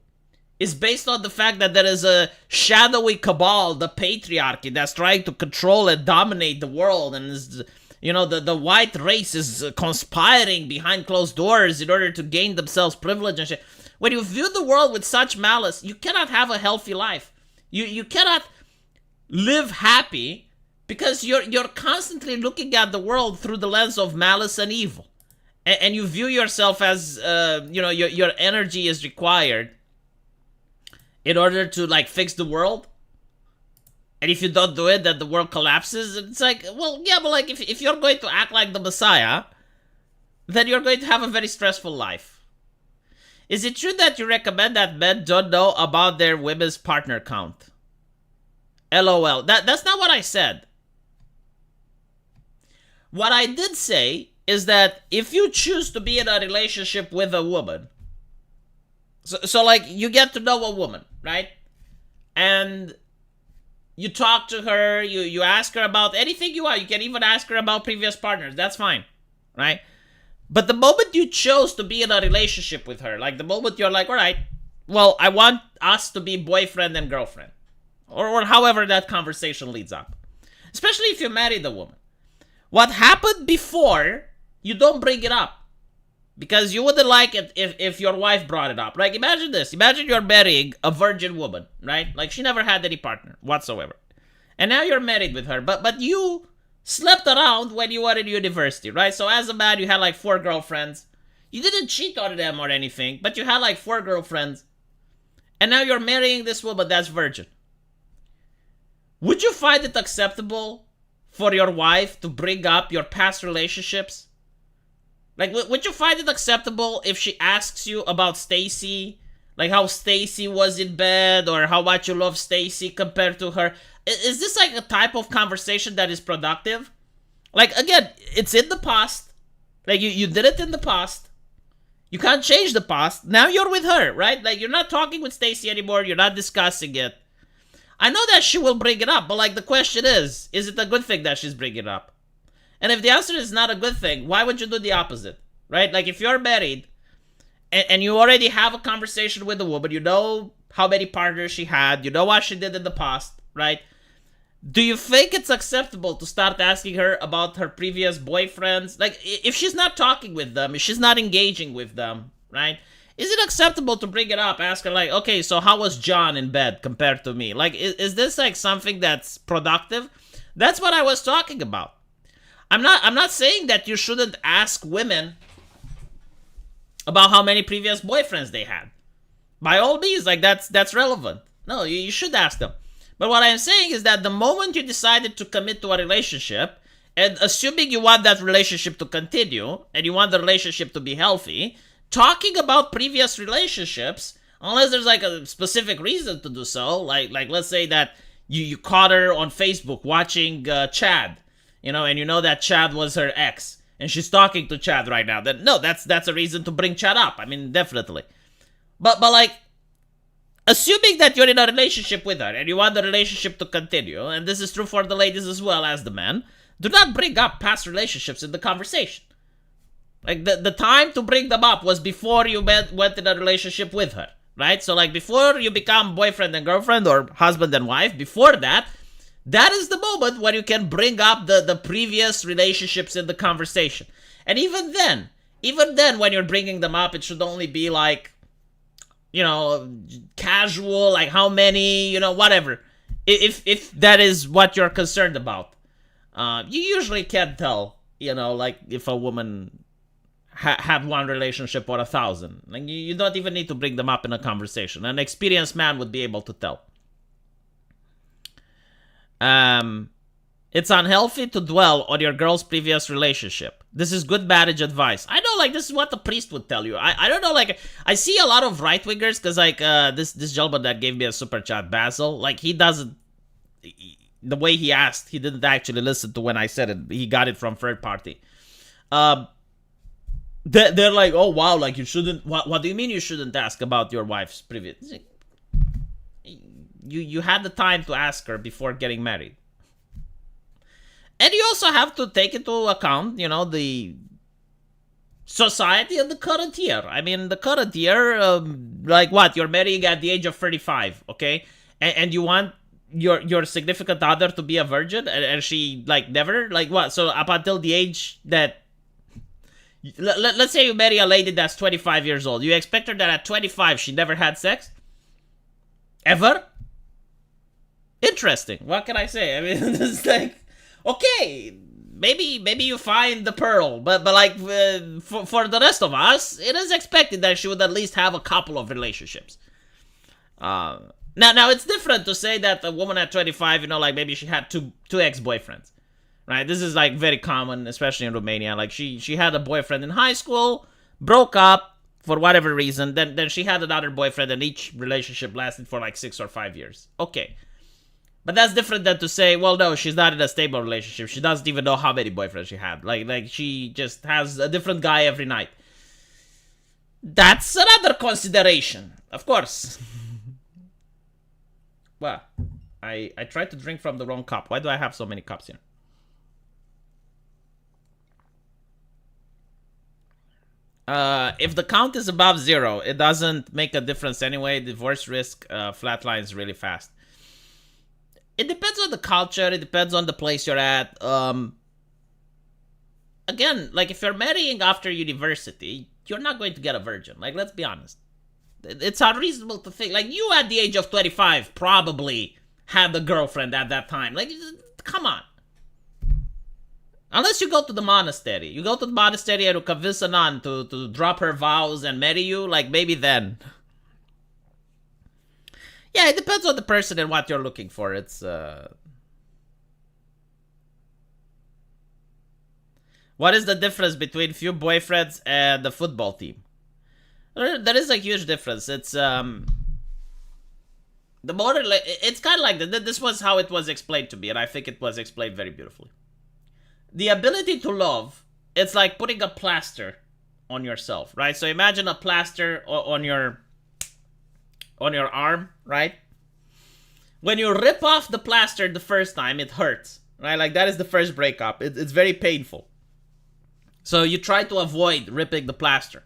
is based on the fact that there is a shadowy cabal, the patriarchy, that's trying to control and dominate the world, and is, the white race is conspiring behind closed doors in order to gain themselves privilege and shit. When you view the world with such malice, you cannot have a healthy life. You cannot live happy because you're constantly looking at the world through the lens of malice and evil. And you view yourself as, your energy is required in order to, like, fix the world. And if you don't do it, then the world collapses. It's like, well, yeah, but, like, if you're going to act like the Messiah, then you're going to have a very stressful life. Is it true that you recommend that men don't know about their women's partner count? LOL. That's not what I said. What I did say is that if you choose to be in a relationship with a woman, so like, you get to know a woman, right? And you talk to her, you ask her about anything you want. You can even ask her about previous partners. That's fine, right? But the moment you chose to be in a relationship with her, like the moment you're like, all right, well, I want us to be boyfriend and girlfriend, or however that conversation leads up, especially if you married the woman. What happened before, you don't bring it up. Because you wouldn't like it if your wife brought it up. Like, imagine this. Imagine you're marrying a virgin woman, right? Like, she never had any partner whatsoever. And now you're married with her. But you slept around when you were in university, right? So as a man, you had like 4 girlfriends. You didn't cheat on them or anything, but you had like 4 girlfriends. And now you're marrying this woman that's virgin. Would you find it acceptable for your wife to bring up your past relationships? Like, would you find it acceptable if she asks you about Stacy? Like, how Stacy was in bed, or how much you love Stacy compared to her? Is this like a type of conversation that is productive? Like, again, it's in the past. Like, you did it in the past. You can't change the past. Now you're with her, right? Like, you're not talking with Stacy anymore. You're not discussing it. I know that she will bring it up, but like, the question is it a good thing that she's bringing it up? And if the answer is not a good thing, why would you do the opposite, right? Like, if you're married and you already have a conversation with the woman, you know how many partners she had, you know what she did in the past, right? Do you think it's acceptable to start asking her about her previous boyfriends? Like, if she's not talking with them, if she's not engaging with them, right? Is it acceptable to bring it up? Ask her, like, okay, so how was John in bed compared to me? Like, is this like something that's productive? That's what I was talking about. I'm not saying that you shouldn't ask women about how many previous boyfriends they had. By all means, like, that's relevant. No, you should ask them. But what I'm saying is that the moment you decided to commit to a relationship, and assuming you want that relationship to continue, and you want the relationship to be healthy, talking about previous relationships, unless there's like a specific reason to do so, like let's say that you caught her on Facebook watching Chad, and you know that Chad was her ex, and she's talking to Chad right now, then no, that's a reason to bring Chad up. I mean, definitely. But like, assuming that you're in a relationship with her and you want the relationship to continue, and this is true for the ladies as well as the men, do not bring up past relationships in the conversation. Like, the time to bring them up was before you went in a relationship with her, right? So, like, before you become boyfriend and girlfriend or husband and wife, before that is the moment when you can bring up the previous relationships in the conversation. And even then, when you're bringing them up, it should only be like, casual, like how many, whatever. If that is what you're concerned about. You usually can't tell, like if a woman had one relationship or 1,000. Like, you don't even need to bring them up in a conversation. An experienced man would be able to tell. It's unhealthy to dwell on your girl's previous relationship. This is good marriage advice. I know, like, this is what the priest would tell you. I don't know, like, I see a lot of right-wingers, because, like, this gentleman that gave me a super chat, Basil, like, he doesn't, the way he asked, he didn't actually listen to when I said it. He got it from third party. They're like, oh, wow, like, you shouldn't, what do you mean you shouldn't ask about your wife's previous? You had the time to ask her before getting married. And you also have to take into account, the society of the current year. I mean, the current year, like what? You're marrying at the age of 35, okay? And you want your significant other to be a virgin? And she, like, never? Like, what? So up until the age that... Let's say you marry a lady that's 25 years old. You expect her that at 25 she never had sex? Ever? Interesting. What can I say? I mean, it's like... Okay, maybe you find the pearl, but like, for the rest of us, it is expected that she would at least have a couple of relationships. Now it's different to say that a woman at 25, like maybe she had two ex-boyfriends, right? This is like very common, especially in Romania. Like, she had a boyfriend in high school, broke up for whatever reason, then she had another boyfriend, and each relationship lasted for like 6 or 5 years. Okay. But that's different than to say, well, no, she's not in a stable relationship. She doesn't even know how many boyfriends she had. Like she just has a different guy every night. That's another consideration, of course. Well, I tried to drink from the wrong cup. Why do I have so many cups here? If the count is above 0, it doesn't make a difference anyway. Divorce risk flatlines really fast. It depends on the culture. It depends on the place you're at. Again, like, if you're marrying after university, you're not going to get a virgin. Like, let's be honest. It's unreasonable to think. Like, you at the age of 25 probably had a girlfriend at that time. Like, come on. Unless you go to the monastery. You go to the monastery and you convince a nun to drop her vows and marry you. Like, maybe then. Yeah, it depends on the person and what you're looking for. It's, What is the difference between few boyfriends and the football team? There is a huge difference. It's, the more... It's kind of like... This was how it was explained to me, and I think it was explained very beautifully. The ability to love, it's like putting a plaster on yourself, right? So imagine a plaster on your arm, right? When you rip off the plaster the first time, it hurts, right? Like, that is the first breakup. It's very painful. So you try to avoid ripping the plaster.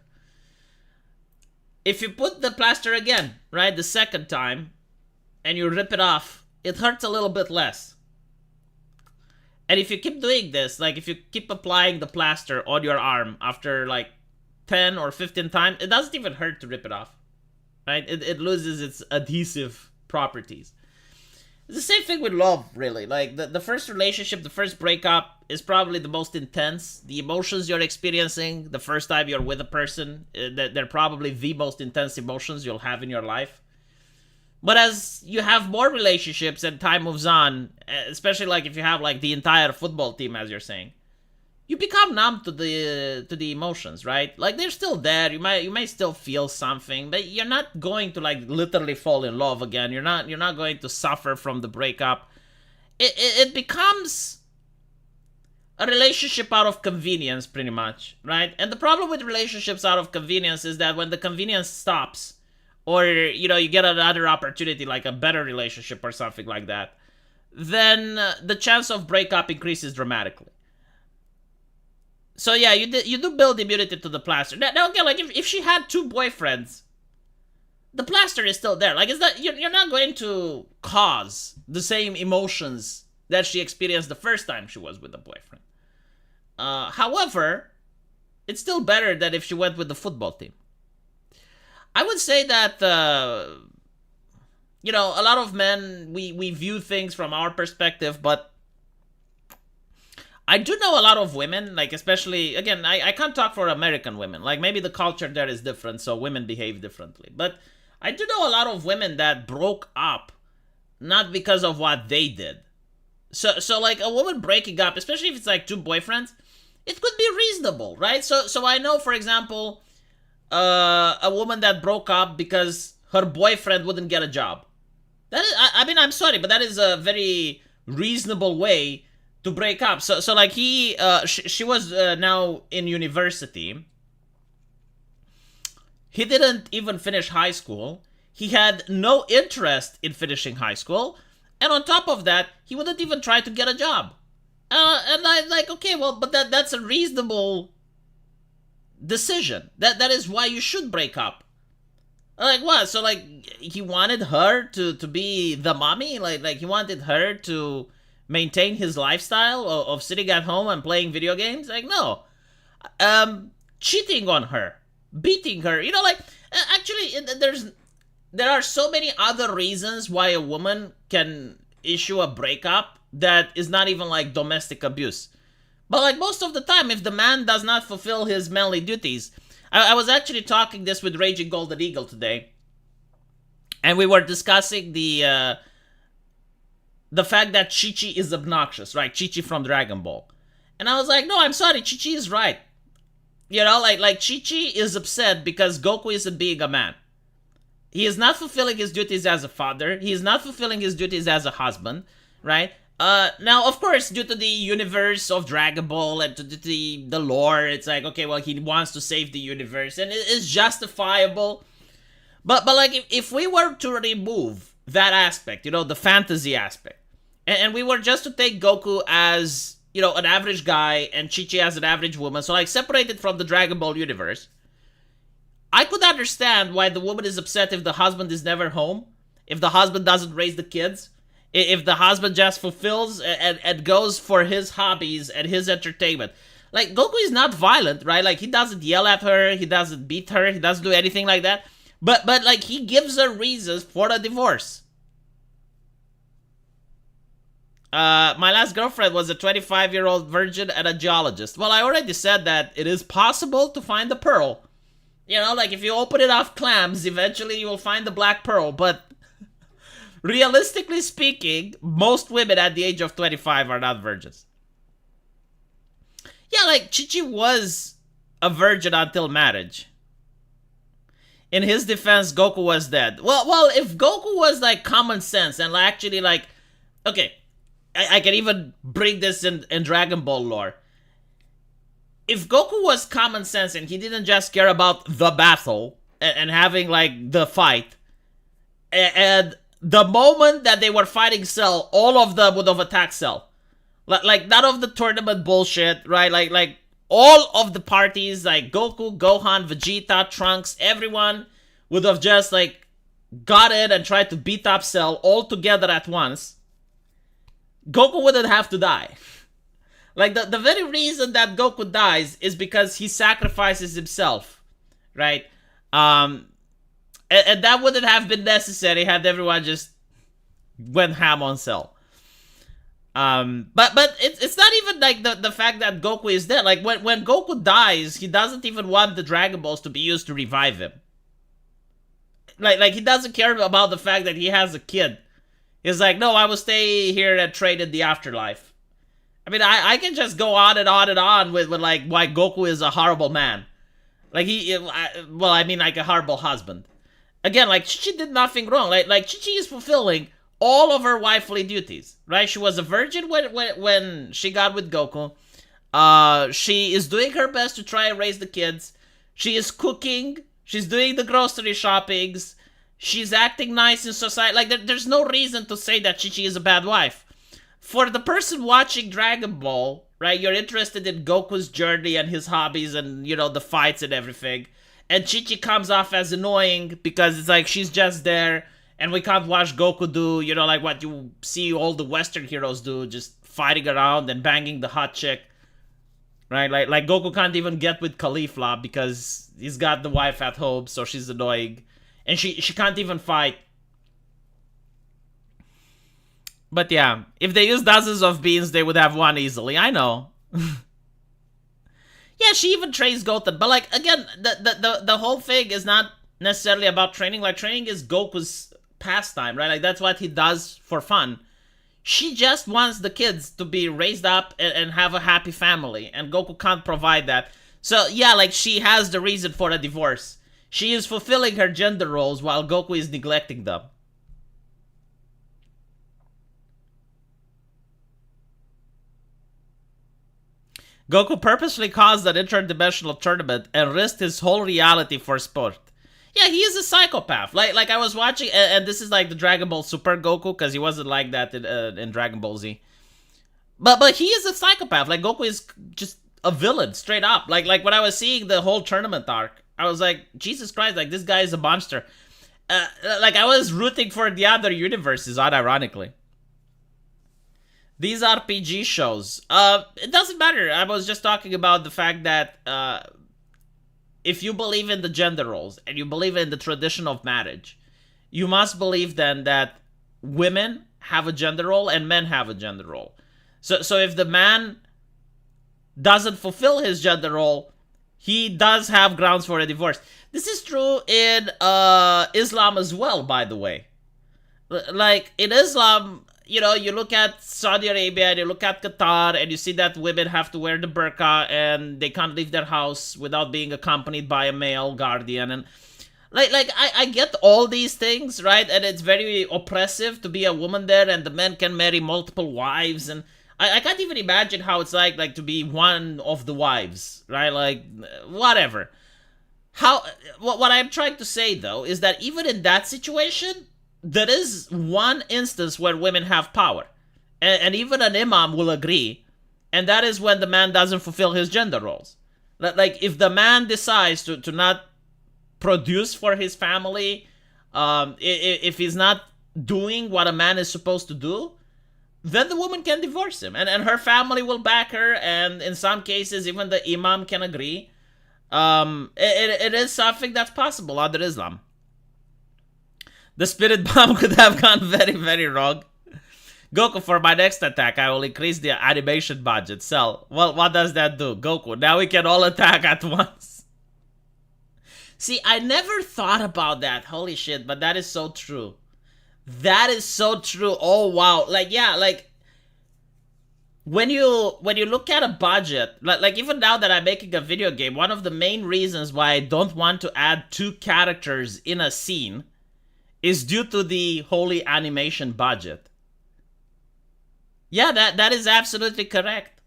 if you put the plaster again, right, the second time, and you rip it off, it hurts a little bit less. And if you keep doing this, like if you keep applying the plaster on your arm after like 10 or 15 times, it doesn't even hurt to rip it off, right? It loses its adhesive properties. It's the same thing with love, really. Like the first relationship, the first breakup is probably the most intense. The emotions you're experiencing the first time you're with a person, they're probably the most intense emotions you'll have in your life. But as you have more relationships and time moves on, especially like if you have like the entire football team, as you're saying, you become numb to the emotions, right? Like they're still there. You may still feel something, but you're not going to like literally fall in love again. You're not going to suffer from the breakup. It becomes a relationship out of convenience, pretty much, right? And the problem with relationships out of convenience is that when the convenience stops, or you know you get another opportunity, like a better relationship or something like that, then the chance of breakup increases dramatically. So yeah, you do build immunity to the plaster. Now again, like if she had 2 boyfriends, the plaster is still there. Like, is that you're not going to cause the same emotions that she experienced the first time she was with a boyfriend. However, it's still better than if she went with the football team. I would say that you know, a lot of men, we view things from our perspective, but I do know a lot of women, like especially, again, I can't talk for American women. Like maybe the culture there is different, so women behave differently. But I do know a lot of women that broke up not because of what they did. So like a woman breaking up, especially if it's like 2 boyfriends, it could be reasonable, right? So I know, for example, a woman that broke up because her boyfriend wouldn't get a job. That is, I mean, I'm sorry, but that is a very reasonable way to break up. So like she was now in university. He didn't even finish high school. He had no interest in finishing high school, and on top of that, he wouldn't even try to get a job. And I like, okay, well, but that's a reasonable decision. That is why you should break up. Like what? So like he wanted her to be the mommy. Like he wanted her to maintain his lifestyle of sitting at home and playing video games. Like no, cheating on her, beating her. You know, like actually, there are so many other reasons why a woman can issue a breakup that is not even like domestic abuse. But like most of the time, if the man does not fulfill his manly duties, I was actually talking this with Raging Golden Eagle today, and we were discussing the fact that Chi-Chi is obnoxious, right? Chi-Chi from Dragon Ball. And I was like, no, I'm sorry, Chi-Chi is right. You know, like Chi-Chi is upset because Goku isn't being a man. He is not fulfilling his duties as a father. He is not fulfilling his duties as a husband, right? Now, of course, due to the universe of Dragon Ball and to the lore, it's like, okay, well, he wants to save the universe, and it is justifiable. But like, if we were to remove that aspect, you know, the fantasy aspect, and we were just to take Goku as, you know, an average guy and Chi-Chi as an average woman, so like separated from the Dragon Ball universe, I could understand why the woman is upset if the husband is never home, if the husband doesn't raise the kids, if the husband just fulfills and goes for his hobbies and his entertainment. Like, Goku is not violent, right? Like, he doesn't yell at her, he doesn't beat her, he doesn't do anything like that. But like, he gives her reasons for a divorce. My last girlfriend was a 25-year-old virgin and a geologist. Well, I already said that it is possible to find the pearl. You know, like, if you open it off clams, eventually you will find the black pearl. But realistically speaking, most women at the age of 25 are not virgins. Yeah, like, Chi-Chi was a virgin until marriage. In his defense, Goku was dead. Well, if Goku was, like, common sense and actually, like, okay, I can even bring this in Dragon Ball lore. If Goku was common sense and he didn't just care about the battle and having, like, the fight, and the moment that they were fighting Cell, all of them would have attacked Cell. Like, none of the tournament bullshit, right? Like all of the parties, like Goku, Gohan, Vegeta, Trunks, everyone would have just like got in and tried to beat up Cell all together at once, Goku wouldn't have to die. Like, the very reason that Goku dies is because he sacrifices himself, right? And that wouldn't have been necessary had everyone just went ham on Cell. But it's not even like the fact that Goku is dead. Like, when Goku dies, he doesn't even want the Dragon Balls to be used to revive him. Like he doesn't care about the fact that he has a kid. He's like, no, I will stay here and train in the afterlife. I mean, I can just go on and on and on with like why Goku is a horrible man. Like like a horrible husband. Again, like Chi-Chi did nothing wrong. Like Chi-Chi is fulfilling all of her wifely duties, right? She was a virgin when she got with Goku. She is doing her best to try and raise the kids. She is cooking. She's doing the grocery shoppings. She's acting nice in society. Like, there's no reason to say that Chi-Chi is a bad wife. For the person watching Dragon Ball, right, you're interested in Goku's journey and his hobbies and, you know, the fights and everything. And Chi-Chi comes off as annoying because it's like she's just there and we can't watch Goku do, you know, like what you see all the Western heroes do, just fighting around and banging the hot chick. Right? Like Goku can't even get with Caulifla because he's got the wife at home, so she's annoying. And she can't even fight. But yeah, if they used dozens of beans, they would have won easily. I know. Yeah, she even trains Goten. But like, again, the whole thing is not necessarily about training. Like, training is Goku's pastime, right? Like, that's what he does for fun. She just wants the kids to be raised up and have a happy family. And Goku can't provide that. So yeah, like, she has the reason for a divorce. She is fulfilling her gender roles while Goku is neglecting them. Goku purposely caused an interdimensional tournament and risked his whole reality for sport. Yeah, he is a psychopath. Like I was watching, and this is like the Dragon Ball Super Goku, because he wasn't like that in Dragon Ball Z. But he is a psychopath. Like, Goku is just a villain, straight up. Like when I was seeing the whole tournament arc, I was like, Jesus Christ, like, this guy is a monster. Like, I was rooting for the other universes, unironically. These RPG shows, it doesn't matter. I was just talking about the fact that if you believe in the gender roles and you believe in the tradition of marriage, you must believe then that women have a gender role and men have a gender role. So if the man doesn't fulfill his gender role, he does have grounds for a divorce. This is true in Islam as well, by the way. Like, in Islam, you know, you look at Saudi Arabia and you look at Qatar and you see that women have to wear the burqa and they can't leave their house without being accompanied by a male guardian. And like I get all these things, right? And it's very oppressive to be a woman there, and the men can marry multiple wives. And I can't even imagine how it's like to be one of the wives, right? Like, whatever. What I'm trying to say, though, is that even in that situation, there is one instance where women have power. And even an imam will agree. And that is when the man doesn't fulfill his gender roles. Like, if the man decides to not produce for his family, if he's not doing what a man is supposed to do, then the woman can divorce him. And her family will back her. And in some cases, even the imam can agree. It is something that's possible under Islam. The spirit bomb could have gone very, very wrong. Goku, for my next attack, I will increase the animation budget. Cell, well, what does that do? Goku, now we can all attack at once. See, I never thought about that. Holy shit, but that is so true. That is so true. Oh, wow. Like, yeah, like, when you look at a budget, like even now that I'm making a video game, one of the main reasons why I don't want to add 2 characters in a scene is due to the holy animation budget. Yeah, that is absolutely correct.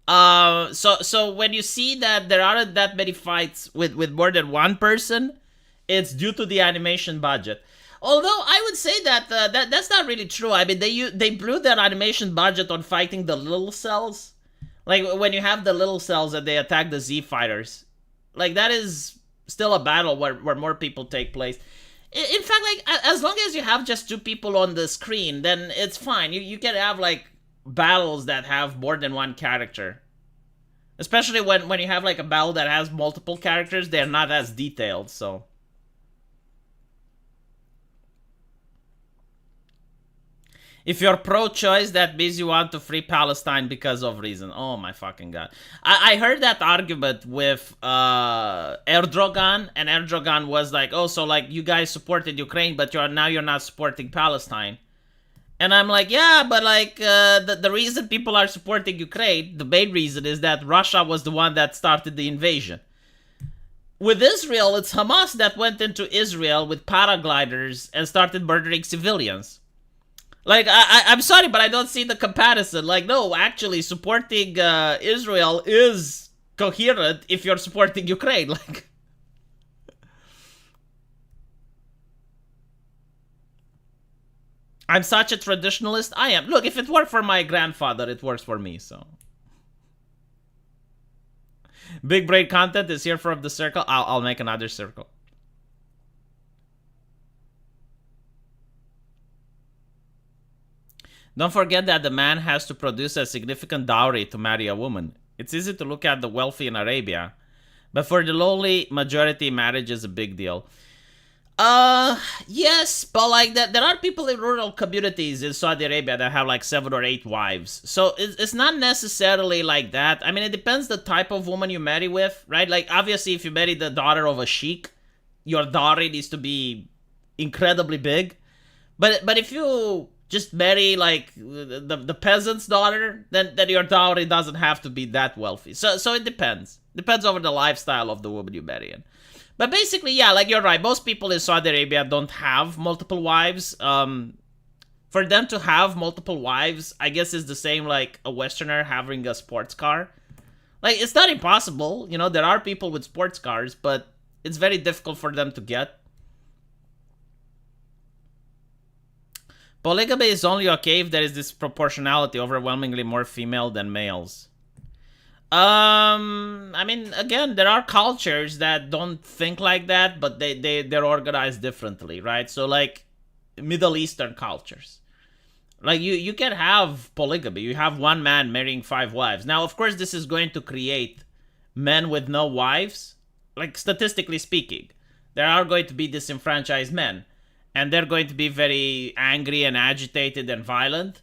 So when you see that there aren't that many fights with more than one person, it's due to the animation budget. Although I would say that that's not really true. I mean, they blew their animation budget on fighting the little cells. Like, when you have the little cells and they attack the Z fighters, like, that is still a battle where more people take place. In fact, like, as long as you have just two people on the screen, then it's fine. You can have, like, battles that have more than one character. Especially when you have, like, a battle that has multiple characters, they're not as detailed, so... If you're pro-choice, that means you want to free Palestine because of reason. Oh my fucking god. I heard that argument with Erdogan, and Erdogan was like, oh, so like you guys supported Ukraine, but you're not supporting Palestine. And I'm like, yeah, but like the reason people are supporting Ukraine, the main reason is that Russia was the one that started the invasion. With Israel, it's Hamas that went into Israel with paragliders and started murdering civilians. Like, I'm sorry, but I don't see the comparison. Like, no, actually, supporting Israel is coherent if you're supporting Ukraine. Like, I'm such a traditionalist. I am. Look, if it worked for my grandfather, it works for me, so. Big brain content is here from the circle. I'll make another circle. Don't forget that the man has to produce a significant dowry to marry a woman. It's easy to look at the wealthy in Arabia, but for the lowly majority, marriage is a big deal. Yes, but like that, there are people in rural communities in Saudi Arabia that have like 7 or 8 wives. So it's not necessarily like that. I mean, it depends the type of woman you marry with, right? Like, obviously, if you marry the daughter of a sheik, your dowry needs to be incredibly big. But if you just marry like the peasant's daughter, then your dowry doesn't have to be that wealthy. So it depends. Depends over the lifestyle of the woman you marry in. But basically, yeah, like you're right. Most people in Saudi Arabia don't have multiple wives. For them to have multiple wives, I guess is the same like a Westerner having a sports car. Like, it's not impossible. You know, there are people with sports cars, but it's very difficult for them to get. Polygamy is only okay if there is disproportionality, overwhelmingly more female than males. I mean, again, there are cultures that don't think like that, but they're organized differently, right? So, like, Middle Eastern cultures. Like, you can have polygamy. You have one man marrying 5 wives. Now, of course, this is going to create men with no wives. Like, statistically speaking, there are going to be disenfranchised men. And they're going to be very angry and agitated and violent.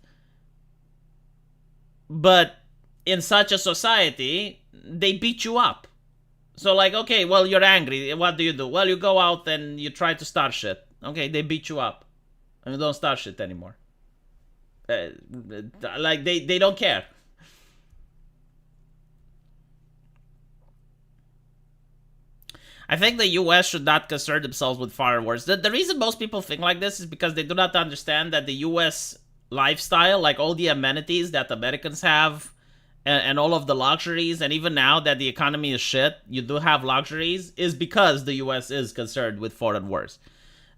But in such a society, they beat you up. So like, okay, well, you're angry. What do? Well, you go out and you try to start shit. Okay, they beat you up. And you don't start shit anymore. Like, they don't care. I think the US should not concern themselves with foreign wars. The reason most people think like this is because they do not understand that the US lifestyle, like all the amenities that Americans have, and all of the luxuries, and even now that the economy is shit, you do have luxuries, is because the US is concerned with foreign wars.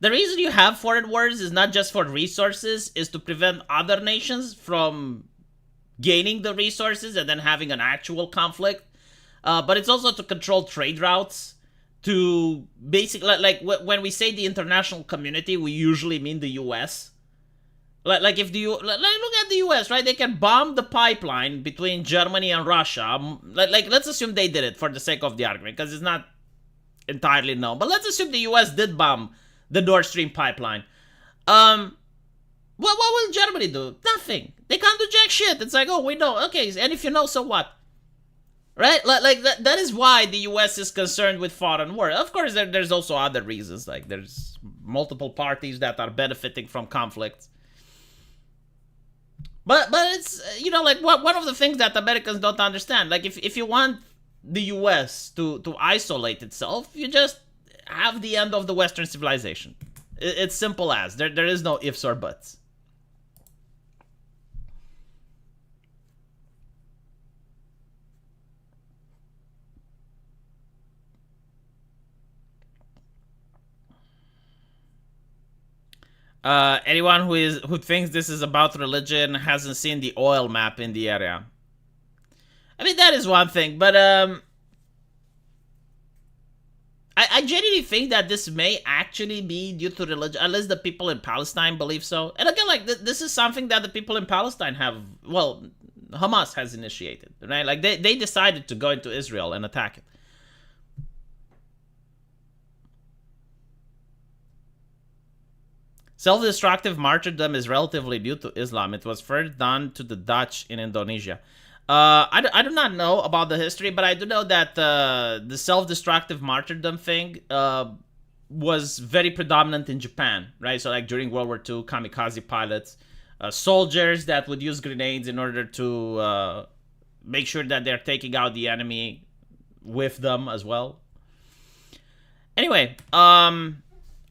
The reason you have foreign wars is not just for resources, is to prevent other nations from gaining the resources and then having an actual conflict. But it's also to control trade routes. To basically, like when we say the international community, we usually mean the US. Like if look at the US, right? They can bomb the pipeline between Germany and Russia. Like let's assume they did it for the sake of the argument, because it's not entirely known. But let's assume the US did bomb the Nord Stream pipeline. What will Germany do? Nothing. They can't do jack shit. It's like, oh, we know. Okay, and if you know, so what? Right? Like that is why the US is concerned with foreign war. Of course, there's also other reasons. Like, there's multiple parties that are benefiting from conflicts. But it's, you know, like, one of the things that Americans don't understand. Like, if you want the US to isolate itself, you just have the end of the Western civilization. It's simple as. There is no ifs or buts. Anyone who thinks this is about religion hasn't seen the oil map in the area. I mean, that is one thing, but I genuinely think that this may actually be due to religion, unless the people in Palestine believe so. And again, like, this is something that the people in Palestine have, well, Hamas has initiated, right? Like, they decided to go into Israel and attack it. Self-destructive martyrdom is relatively new to Islam. It was first done to the Dutch in Indonesia. I do not know about the history, but I do know that the self-destructive martyrdom thing was very predominant in Japan, right? So, like, during World War II, kamikaze pilots, soldiers that would use grenades in order to make sure that they're taking out the enemy with them as well. Anyway,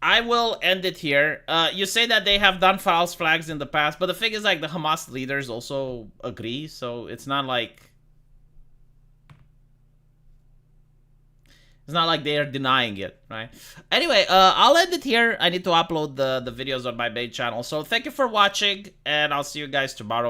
I will end it here. You say that they have done false flags in the past, but the thing is, like, the Hamas leaders also agree, so it's not like they are denying it, right? Anyway, I'll end it here. I need to upload the videos on my main channel. So thank you for watching, and I'll see you guys tomorrow.